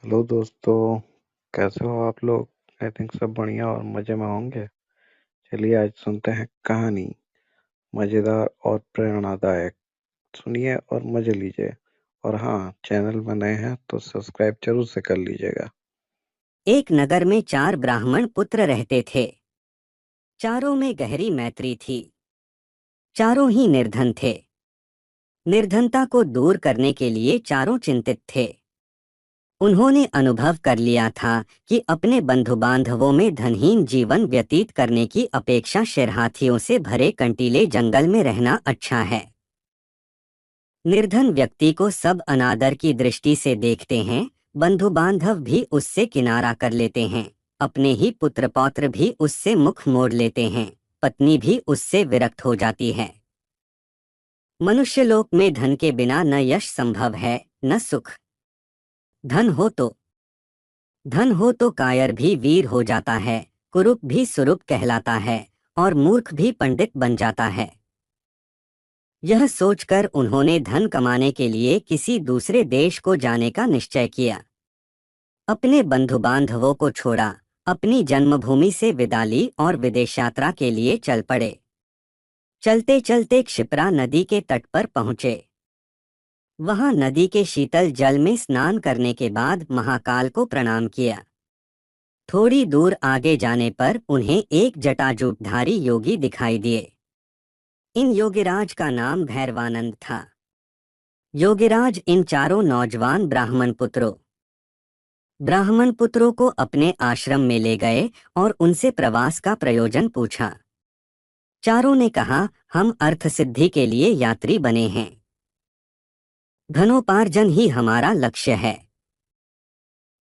Hello दोस्तों। कैसे हो आप लोग? आई थिंक सब बढ़िया और मजे में होंगे। चलिए आज सुनते हैं कहानी, मजेदार और प्रेरणादायक। सुनिए और मजे लीजिए। और हाँ, चैनल में नए हैं तो सब्सक्राइब जरूर से कर लीजिएगा। एक नगर में 4 ब्राह्मण पुत्र रहते थे। चारों में गहरी मैत्री थी। चारों ही निर्धन थे। निर्धनता को दूर करने के लिए चारों चिंतित थे। उन्होंने अनुभव कर लिया था कि अपने बंधु बांधवों में धनहीन जीवन व्यतीत करने की अपेक्षा शरहार्थियों से भरे कंटीले जंगल में रहना अच्छा है। निर्धन व्यक्ति को सब अनादर की दृष्टि से देखते हैं। बंधु बांधव भी उससे किनारा कर लेते हैं। अपने ही पुत्र पौत्र भी उससे मुख मोड़ लेते हैं। पत्नी भी उससे विरक्त हो जाती है। मनुष्य लोक में धन के बिना न यश संभव है, न सुख। धन हो तो कायर भी वीर हो जाता है, कुरूप भी सुरूप कहलाता है, और मूर्ख भी पंडित बन जाता है। यह सोचकर उन्होंने धन कमाने के लिए किसी दूसरे देश को जाने का निश्चय किया। अपने बंधु बांधवों को छोड़ा, अपनी जन्मभूमि से विदा ली और विदेश यात्रा के लिए चल पड़े। चलते चलते क्षिप्रा नदी के तट पर पहुंचे। वहां नदी के शीतल जल में स्नान करने के बाद महाकाल को प्रणाम किया। थोड़ी दूर आगे जाने पर उन्हें एक जटाजूटधारी योगी दिखाई दिए। इन योगिराज का नाम भैरवानंद था। योगिराज इन चारों नौजवान ब्राह्मण पुत्रों को अपने आश्रम में ले गए और उनसे प्रवास का प्रयोजन पूछा। चारों ने कहा, हम अर्थ सिद्धि के लिए यात्री बने हैं। धनोपार्जन ही हमारा लक्ष्य है।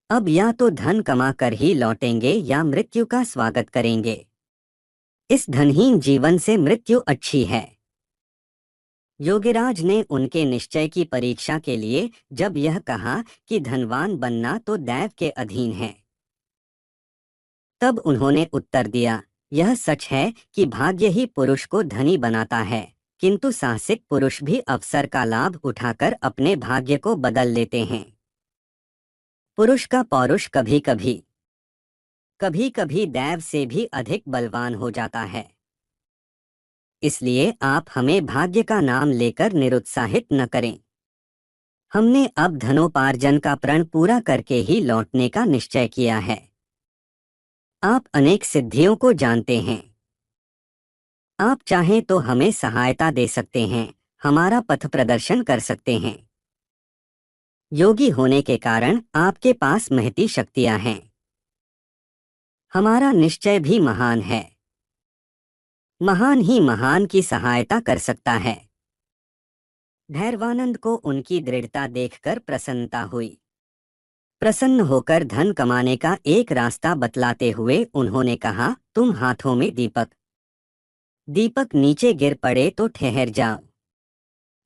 अब या तो धन कमा कर ही लौटेंगे या मृत्यु का स्वागत करेंगे। इस धनहीन जीवन से मृत्यु अच्छी है। योगिराज ने उनके निश्चय की परीक्षा के लिए जब यह कहा कि धनवान बनना तो दैव के अधीन है, तब उन्होंने उत्तर दिया, यह सच है कि भाग्य ही पुरुष को धनी बनाता है, किंतु साहसिक पुरुष भी अवसर का लाभ उठाकर अपने भाग्य को बदल लेते हैं। पुरुष का पौरुष कभी कभी दैव से भी अधिक बलवान हो जाता है। इसलिए आप हमें भाग्य का नाम लेकर निरुत्साहित न करें। हमने अब धनोपार्जन का प्रण पूरा करके ही लौटने का निश्चय किया है। आप अनेक सिद्धियों को जानते हैं। आप चाहें तो हमें सहायता दे सकते हैं, हमारा पथ प्रदर्शन कर सकते हैं। योगी होने के कारण आपके पास महती शक्तियां हैं। हमारा निश्चय भी महान है। महान ही महान की सहायता कर सकता है। भैरवानंद को उनकी दृढ़ता देखकर प्रसन्नता हुई। प्रसन्न होकर धन कमाने का एक रास्ता बतलाते हुए उन्होंने कहा, तुम हाथों में दीपक नीचे गिर पड़े तो ठहर जाओ।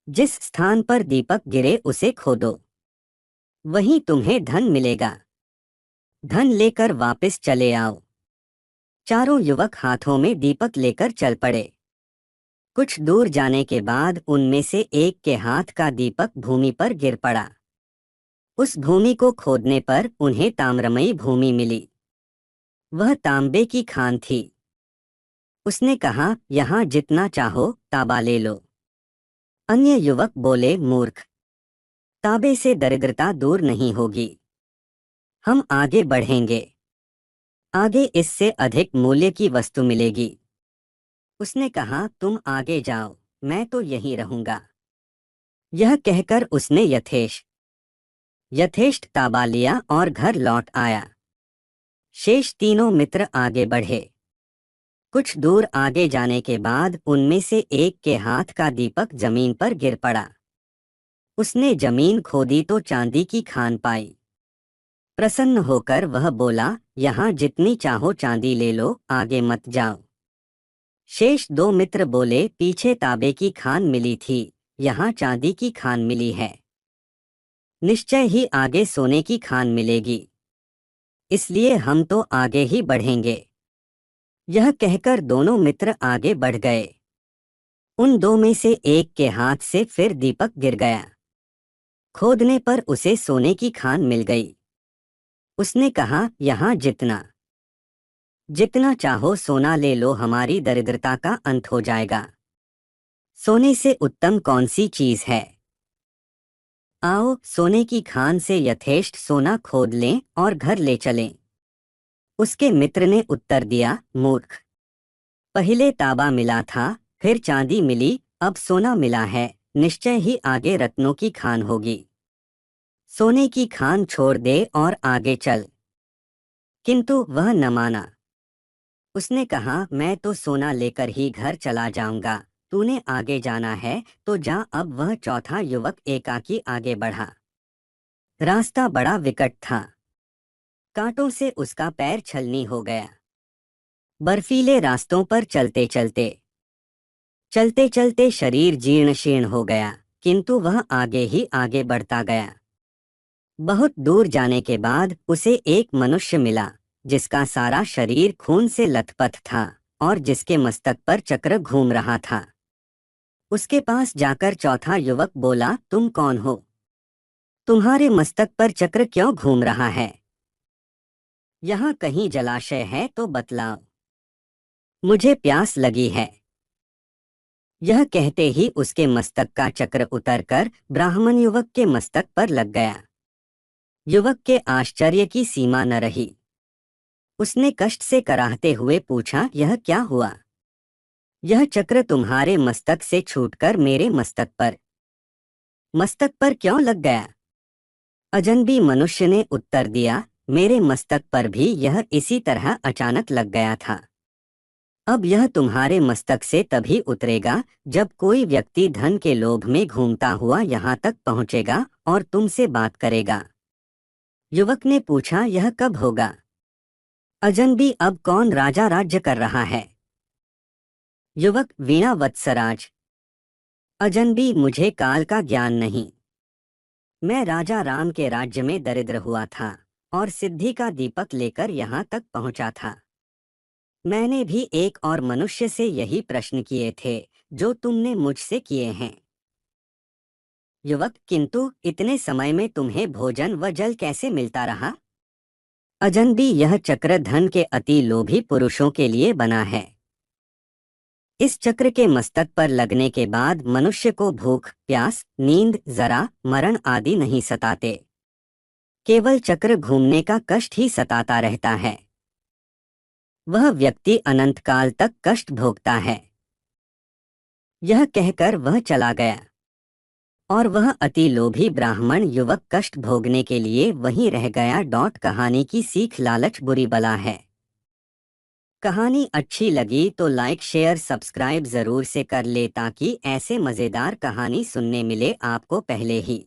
जिस स्थान पर दीपक गिरे उसे खोदो, वहीं तुम्हें धन मिलेगा। धन लेकर वापस चले आओ। चारों युवक हाथों में दीपक लेकर चल पड़े। कुछ दूर जाने के बाद उनमें से एक के हाथ का दीपक भूमि पर गिर पड़ा। उस भूमि को खोदने पर उन्हें ताम्रमयी भूमि मिली। वह तांबे की खान थी। उसने कहा, यहाँ जितना चाहो तांबा ले लो। अन्य युवक बोले, मूर्ख, तांबे से दरिद्रता दूर नहीं होगी। हम आगे बढ़ेंगे, आगे इससे अधिक मूल्य की वस्तु मिलेगी। उसने कहा, तुम आगे जाओ, मैं तो यहीं रहूंगा। यह कहकर उसने यथेष्ट तांबा लिया और घर लौट आया। शेष तीनों मित्र आगे बढ़े। कुछ दूर आगे जाने के बाद उनमें से एक के हाथ का दीपक जमीन पर गिर पड़ा। उसने जमीन खोदी तो चांदी की खान पाई। प्रसन्न होकर वह बोला, यहाँ जितनी चाहो चांदी ले लो, आगे मत जाओ। शेष दो मित्र बोले, पीछे तांबे की खान मिली थी, यहाँ चांदी की खान मिली है। निश्चय ही आगे सोने की खान मिलेगी, इसलिए हम तो आगे ही बढ़ेंगे। यह कहकर दोनों मित्र आगे बढ़ गए। उन दो में से एक के हाथ से फिर दीपक गिर गया। खोदने पर उसे सोने की खान मिल गई। उसने कहा, यहाँ जितना जितना चाहो सोना ले लो, हमारी दरिद्रता का अंत हो जाएगा। सोने से उत्तम कौन सी चीज है? आओ सोने की खान से यथेष्ट सोना खोद लें और घर ले चलें। उसके मित्र ने उत्तर दिया, मूर्ख, पहले तांबा मिला था, फिर चांदी मिली, अब सोना मिला है, निश्चय ही आगे रत्नों की खान होगी। सोने की खान छोड़ दे और आगे चल। किंतु वह न माना। उसने कहा, मैं तो सोना लेकर ही घर चला जाऊंगा, तूने आगे जाना है तो जा। अब वह चौथा युवक एकाकी आगे बढ़ा। रास्ता बड़ा विकट था, कांटों से उसका पैर छलनी हो गया। बर्फीले रास्तों पर चलते चलते शरीर जीर्ण शीर्ण हो गया, किंतु वह आगे ही आगे बढ़ता गया। बहुत दूर जाने के बाद उसे एक मनुष्य मिला, जिसका सारा शरीर खून से लथपथ था और जिसके मस्तक पर चक्र घूम रहा था। उसके पास जाकर चौथा युवक बोला, तुम कौन हो? तुम्हारे मस्तक पर चक्र क्यों घूम रहा है? यहाँ कहीं जलाशय है तो बतलाओ, मुझे प्यास लगी है। यह कहते ही उसके मस्तक का चक्र उतरकर ब्राह्मण युवक के मस्तक पर लग गया। युवक के आश्चर्य की सीमा न रही। उसने कष्ट से कराहते हुए पूछा, यह क्या हुआ? यह चक्र तुम्हारे मस्तक से छूटकर मेरे मस्तक पर क्यों लग गया? अजनबी मनुष्य ने उत्तर दिया, मेरे मस्तक पर भी यह इसी तरह अचानक लग गया था। अब यह तुम्हारे मस्तक से तभी उतरेगा जब कोई व्यक्ति धन के लोभ में घूमता हुआ यहाँ तक पहुँचेगा और तुमसे बात करेगा। युवक ने पूछा, यह कब होगा? अजनबी, अब कौन राजा राज्य कर रहा है? युवक, वीणा वत्सराज। अजनबी, मुझे काल का ज्ञान नहीं। मैं राजा राम के राज्य में दरिद्र हुआ था और सिद्धि का दीपक लेकर यहाँ तक पहुँचा था। मैंने भी एक और मनुष्य से यही प्रश्न किए थे जो तुमने मुझसे किए हैं। युवक, किंतु इतने समय में तुम्हें भोजन व जल कैसे मिलता रहा? अजनबी, यह चक्र धन के अति लोभी पुरुषों के लिए बना है। इस चक्र के मस्तक पर लगने के बाद मनुष्य को भूख, प्यास, नींद, जरा, मरण आदि नहीं सताते। केवल चक्र घूमने का कष्ट ही सताता रहता है। वह व्यक्ति अनंत काल तक कष्ट भोगता है। यह कहकर वह चला गया और वह अति लोभी ब्राह्मण युवक कष्ट भोगने के लिए वहीं रह गया। कहानी की सीख, लालच बुरी बला है। कहानी अच्छी लगी तो लाइक शेयर सब्सक्राइब जरूर से कर ले ताकि ऐसे मजेदार कहानी सुनने मिले आपको पहले ही।